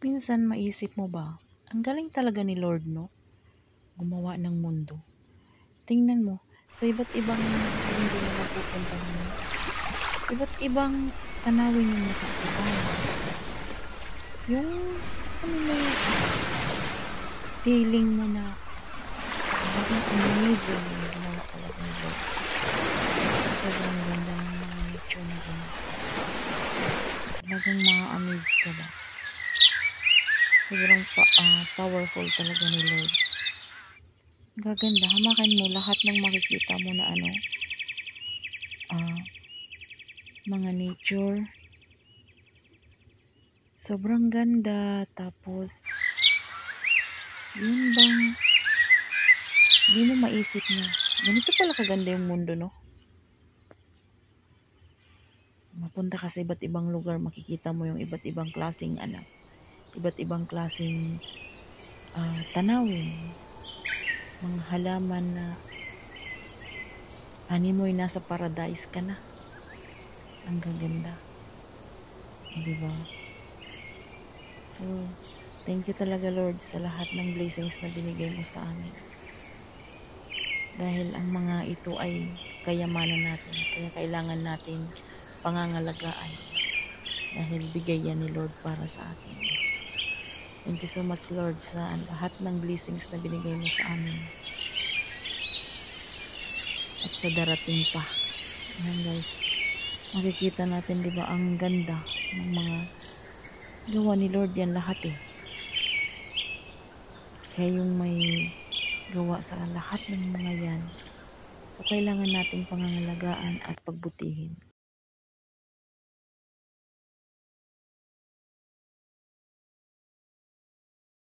Minsan maisip mo ba, ang galing talaga ni Lord, no? Gumawa ng mundo. Tingnan mo, sa iba't ibang mundo na napupuntahan mo, iba't ibang tanawin yung nakikita mo. Yung may feeling mo na parang amazing yung ginawa talaga ni Lord. Sobrang ganda ng mga nature na gano'n. Talagang ma-amaze ka ba? Sobrang powerful talaga ni Lord. Gaganda, hamakan mo lahat ng makikita mo na mga nature. Sobrang ganda. Tapos, yun bang, di mo maisip na, ganito pala kaganda yung mundo, no? Mapunta ka sa iba't ibang lugar, makikita mo yung iba't ibang klaseng iba't ibang klaseng tanawin, mga halaman na animoy nasa paradise ka na. Ang gaganda. Diba? So, thank you talaga Lord sa lahat ng blessings na binigay mo sa amin. Dahil ang mga ito ay kayamanan natin, kaya kailangan natin pangangalagaan. Dahil bigay yan ni Lord para sa atin. Thank you so much Lord sa lahat ng blessings na binigay mo sa amin. At sa darating pa. Ayan guys, makikita natin diba ang ganda ng mga gawa ni Lord yan lahat eh. Kaya yung may gawa sa lahat ng mga yan. So kailangan nating pangangalagaan at pagbutihin.